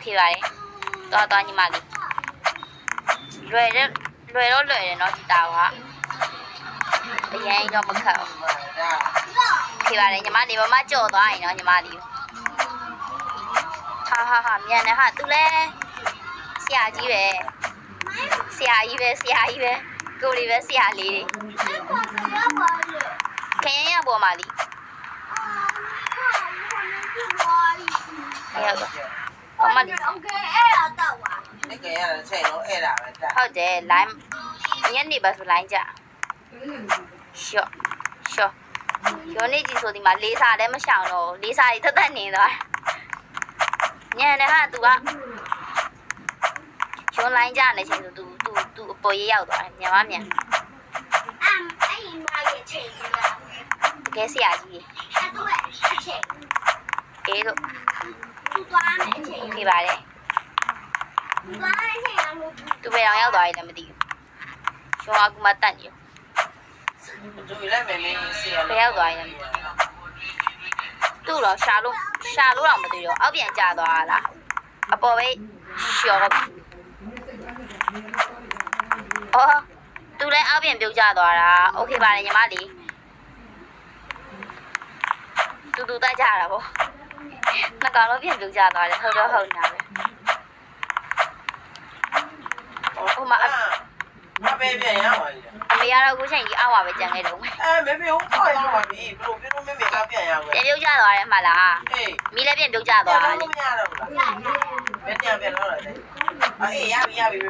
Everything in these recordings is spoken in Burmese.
เคပါတယ်သွားညီမလေးလွယ်တော့လွယ်တယ်เนาะဒီတာကအရင်တော့မခက်ဘူးโอเคပါတယ်ညီမလေးမမကြော်သွားရင်เนาะညီမလေးဟာမြန်တယ်ဟာသူလဲဆရာကြီးပဲကိုလေးပဲဆရာလေးတွေခရင်ရပေါ်မှာလीဟုတ်ပါโอเคအဲ့ဒါတော့ပါဒီကရတဲ့ချိန်လုံးအဲ့ဒါပဲတက်ဟုတ်တယ် line ညနေပါဆို line ကြရှော့ရောနေကြီးဆိုဒီမှာလေးစားလည်းမရှောင်တော့လေးစားကြီးတက်နေသွားညံတယ်ဟာ तू ကရော line ကြနေချိန်ဆို तू အပေါ်ရေးရောက်သွားတယ်မြန်အဲ့မာရဲ့ချိန်ကတကယ်ဆရာကြီးအဲ့တော့အချိန်အေးတော့သူသွားမယ်အချိန်ပြပါတယ်သွားတဲ့အချိန်ကသူပဲအောင်ရောက်သွားရင်လည်းမသိဘူးရှင်ကမှတတ်နေသူလည်းမလေးဆရာပဲရောက်သွားရင်သူ့တော့ရှာလို့တော့မသိတော့အောက်ပြန်ကျသွားလားအပေါ်ပဲရှော့အော်သူလည်းအောက်ပြန်ပြုတ်ကျသွားတာโอเคပါတယ်ညီမလေးတူတိုက်ကြတာပေါ့နှစ်ကောင်လုံးပြန်ပြုတ်ကြသွားတယ်ဟုတ်တော့ဟုတ်နေတာပဲဟိုမှာမပဲပြန်ရပါလေအမေကတော့အခုချိန်ကြီးအောက်ပါပဲကြံခဲ့တော့မေမေဟုတ်ခေါ်ရပါပြီဘလို့ပြောမေကပြန်ရပါပြန်ပြုတ်ကြသွားတယ်မှလားအေးမိလည်းပြန်ပြုတ်ကြသွားတယ်မရတော့ဘူးလားဘယ်ပြန်တော့လဲအေးရပြီ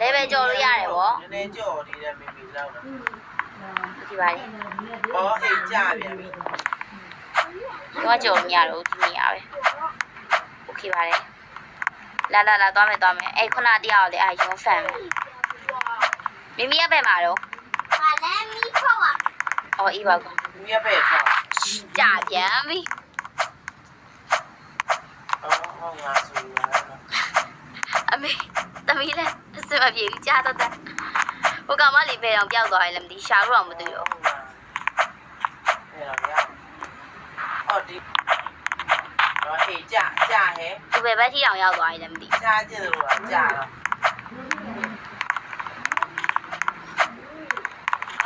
လဲပဲကြော်လို့ရတယ်ဗောနည်းနည်းကြော်သေးတယ်မေလောက်တော့ဒီပါလေအော်အေးကြပြန်ပြီတော့ကြော်မရတော့ဒီနေရာပဲโอเคပါတယ်လာသွားမယ်အဲ့ခုနတရားကိုလေရုံးဖန်မယ်မိကပဲမှာတော့ဟာလဲမိခေါ်ပါအော်အေးပါကောမိကပဲခေါ်ကြာပြန်ပြီအော်ငါဆိုရအမေသမီးလည်းအစမပြေဘူးကြာတော့ဟိုကောင်မလေးပဲအောင်ပျောက်သွားတယ်လည်းမသိရှာလို့တော့မသိတော့အဲ့တော့ရအော်ဒီတော့အေးကြာဟဲ့သူပဲပဲထီအောင်ရောက်သွားတယ်လည်းမသိကြာကျင်လို့ကြာတော့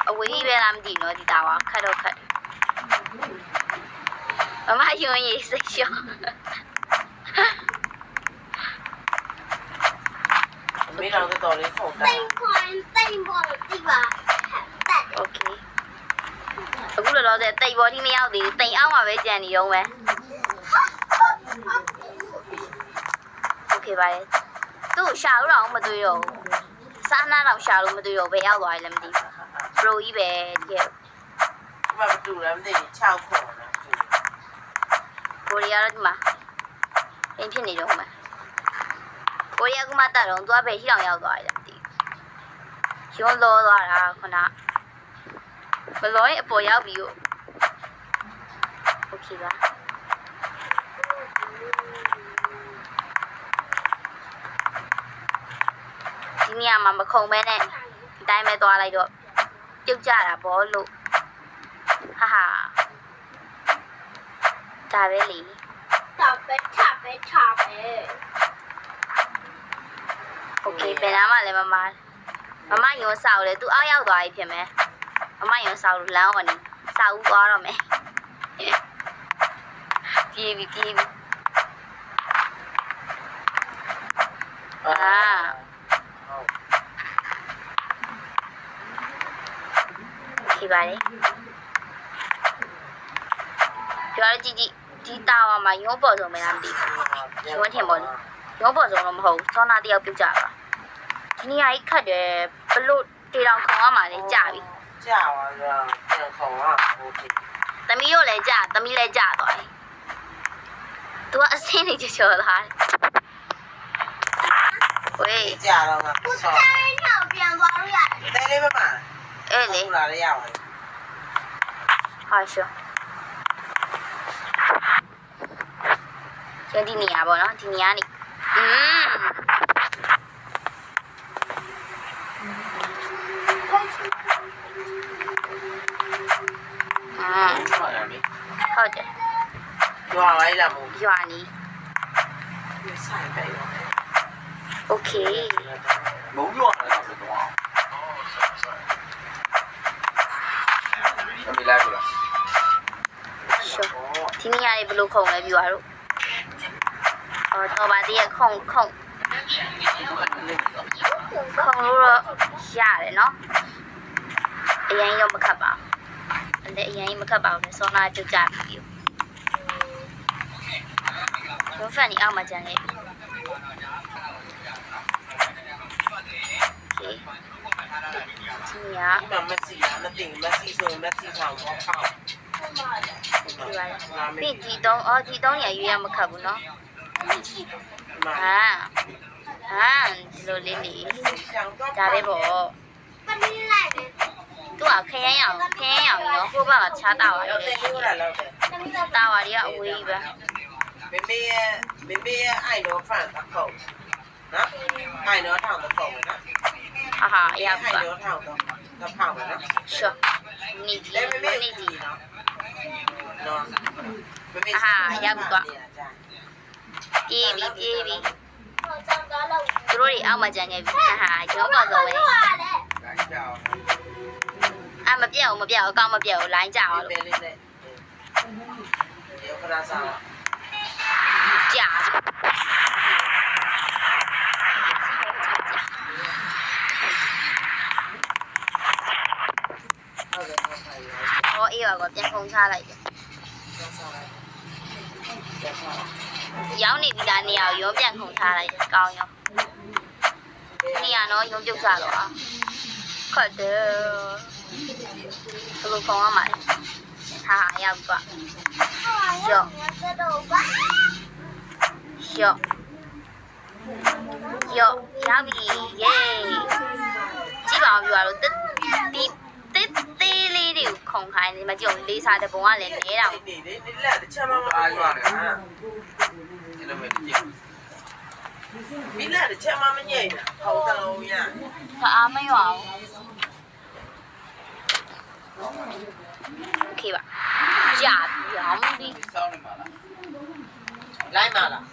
အဝေးကြီးပဲလားမသိနော်ဒီတာကခက်တော့ခက်မမယွန်းရေးစိတ်ရှော့没两个道理好大。တိမ်ပေါ်တိပါโอเคအခုတော့တိမ်ပေါ်ဒီမရောက်သေးဘူးတိမ်အောင်မှာပဲကြံနေတော့မယ်โอเคပါလေသူ့ရှာလို့တော့မတွေ့တော့ဘူးစားနာတော့ရှာလို့မတွေ့တော့ဘယ်ရောက်သွားလဲမသိဘူးပရိုကြီးပဲတကယ်ဘာမတူလဲမသိဘူး6ခုလားကိုရီးယားတော့ဒီမှာအင်းဖြစ်နေတော့မှာကိုရီးယားကမှတတ်တော့သူကပဲရှိအောင်ရောက်သွားတယ်မသိဘူးရုံးလောသွားတာခုနဘလောရဲ့အပေါ်ရောက်ပြီးโอเคပါဒီနေရာမှာမခုံမဲနဲ့ဒီတိုင်းပဲသွားလိုက်တော့ပြုတ်ကြတာဘောလို့ဟာဒါပဲလေတာပဲโอเคဘယ်နားမှလည်းမယုံဆောက်လေသူအောက်ရောက်သွားပြီဖြစ်မယ်မယုံဆောက်လို့လမ်းဝင်ဆောက်ဦးသွားတော့မယ်ပြေးပြီโอเคပါလေပြောကြည့်ဒီတာဝါမှာရုံးပေါ်ဆုံးမလားမသိဘူးရုံးထင်ပေါ်လေရုံးပေါ်ဆုံးတော့မဟုတ်စောနာတယောက်ပြုတ်ကြတာဒီနေရာကြီးခတ်တယ်ဘလို့တေတောင်ခေါင်ရမှာလေကြာပြီကြာပါလားပြန်ခေါင်ရโอเคသမီးတို့လည်းကြာသမီးလည်းကြာသွားတယ်သူကအစင်းနေချော်လာတယ်ဝေးကြာတော့ကဆောင်းတော့ပြန်သွားလို့ရတယ်တဲလေးမမအေးလေလာရရပါတယ်ဟာရှောဒီနေရာပေါ့နော်ဒီနေရာနေဟုတ်တယ် ရွာလိုက်လားမို့ ရွာနီ ဆိုင်ပဲရော โอเค မုံရွာလာတော့တော့အမေလိုက်ကြလား ရှောဒီနေရာလေးဘယ်လိုခုံလဲပြောရတော့တော့ပါတည်းခုံခုံလို့တော့ရတယ်နော်အရင်ရောမခတ်ပါဘူးအဲ့အရင်မခတ်ပါဘူးလေဆောနာကြုတ်ကြပြီရုံးဖန်นี่အောက်မှာကျန်ခဲ့ပြီဒီညာ ဒီမှာမက်ဆီလားမသိဘူးမက်ဆီဆိုရင်မက်ဆီထောင်ပေါ့ဖောက် ဒီပါလေဒီ3ရရွေးရမခတ်ဘူးနော် ဒီမှာ ဟာဒီလိုလေးလေးဒါပဲပေါ့သူကခရမ်းရောင်ရောဟိုဘက်ကချားတာပါ တော့ လေ တေးရလောက်တယ် တာဝါတွေကအဝေးကြီးပဲ မေရဲ့အိုင်တော့ဖန်တစ်ခုနော်အိုင်တော့ထောင်တစ်ခုနော် ဟာအရာ အိုင် ပါ တော့ထောင်တော့တစ်ဖောက်နော် ရှော့နေကြီး လေမေ နေကြီး နော်နော်မေ ပြေးပြီသူတို့တွေအောက်မှာကြံခဲ့ပြီဟာရောတော့ဆိုပဲ တိုင်းကြောင် မပြတ်ဘူးအကောင့်မပြတ်ဘူးလိုင်းကြအောင်လို့ လေးလေးနဲ့ဒီခရာစား ကြာဟောအေးပါကွာပြန်ခုံချလိုက်တယ်ရောက်နေပြီလားနေရာကိုရုံးပြန်ခုံထားလိုက်တယ်ကောင်းရောနေရာတော့ရုံးပြုတ်စားတော့อ่ะခတ်တယ်ဘယ်လိုခေါ်ရမှာလဲဟာရောက်ကွာရော့ရောက်ပြီယေးကြည့်ပါဦးပြောတော့တေးလေးတွေကိုခုံခိုင်းနေမှာကြည့်အောင်လေးစားတဲ့ဘုံကလည်းနဲတောင် နေလက်တစ်ချက်မှမအားရွာတယ်ဟာ ဒီလိုမျိုးကြည့် မိလက်တစ်ချက်မှမညိတ်တာဟောတလုံးရ အားမရွာဘူးโอเคပါကြာပြီအောင်ပြီ စောင်းနေမှာလား လိုက်ပါလား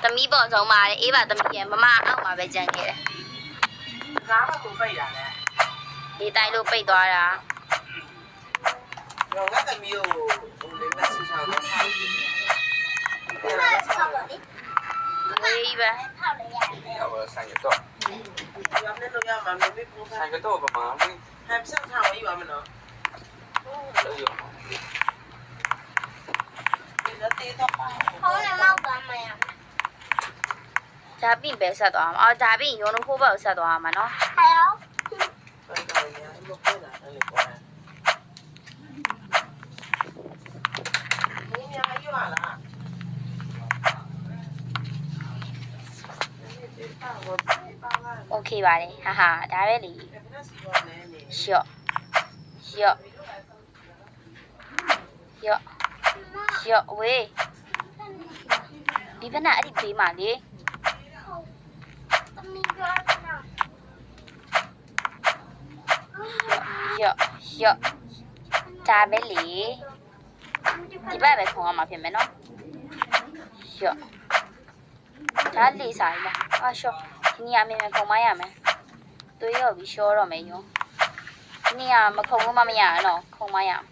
သမီးပေါ်ဆုံးပါတယ်အေးပါသမီးရဲ့မမအောက်မှာပဲကြံခဲ့တယ် ကားမကိုပိတ်တာလေ ဒီတိုင်းလို့ပိတ်သွားတာ တော့ငါသမီးကိုဟိုလေးမက်ဆီချောင်းတော့ထားပြီး ဝေးပဲ ရောဆိုင်ကတော့ ရမ်းနေလို့ရမှာမေပူ ဆိုင်ကတော့ပမာမင်း ဟမ်ဆန်ထားဝေးပါမနော် လို့ရော ဒီတော့တေးတော့ပါ ဒါပြီးပဲဆက်သွားမှာဒါပြီးရုံးခိုးဘက်ကိုဆက်သွားမှာနော် ပိတ်တော့ရမပေါ်လာတယ်ပေါ်လာမင်းများရွာလား โอเคပါတယ်ဟာဒါပဲလေရှော့ဝေးဒီဘက်နဲ့အဲ့ဒီဘေးမှာလေရှော့ဒါပဲလေဒီဘက်ပဲခုံရမှာဖြစ်မယ်နော်ရှော့ဒါလေးစားရလားရှော့ဒီနေရာမြင်ခုံမရမယ်သွေးရောပြီးရှော့တော့မယ်ယုံဒီနေရာမခုံလို့မရအောင်နော်ခုံမရအောင်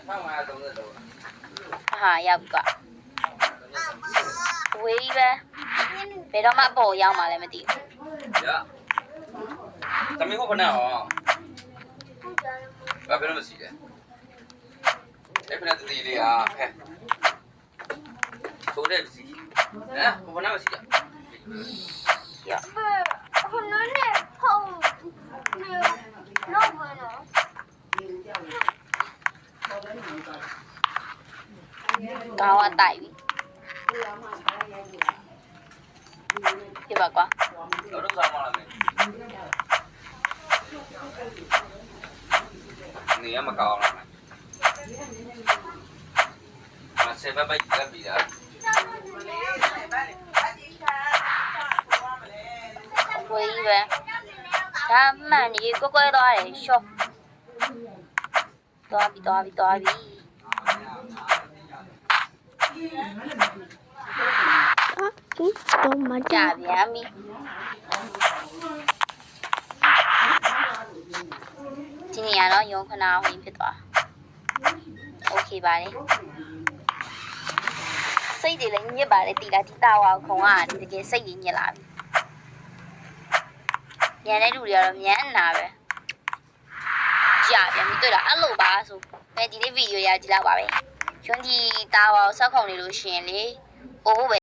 1530တော့ ဟာရောက်ပြီကွာဝေးပဲဘယ်တော့မှအပေါ်ရောက်မှလည်းမသိဘူး ရသမီးကိုခဏအောင်ဘာဖြစ်လို့မရှိလဲအဲ့ဖက်တီလေးအားဖက်ဆိုတဲ့စီဟမ်ဘာနာမရှိတာ ရောက်ကောင်းအတိုက်ပြီပြပါကွာ တော့စားမလားမင်းနေရမကောင်းလားမဆေဘပိုက်ကပ်ပြီးတာ ဝေးပဲဒါမှန်ကြီးကွဲသွားတယ်ရှော့ သွားပြီသွားပြီသွားပြီ တော့မ ကြာ ကြ ပြန်ပြီဒီနေရာတော့ရုံခဏဟိုဖြစ်သွားโอเคပါတယ်စိတ်တွေလည်းညစ်ပါတယ်တီလာဒီတာဝါခုံကတကယ်စိတ်ကြီးညစ်လာပြီညံတဲ့လူတွေကတော့ညံနာပဲကြာပြန်ပြီတွေ့လားအဲ့လိုပါဆိုဒီနေ့ဗီဒီယိုရကြည့်လောက်ပါပဲကျွန်းဒီတာဝါကိုစောက်ခုံနေလို့ရှိရင်လေပို့ဖို့ပဲ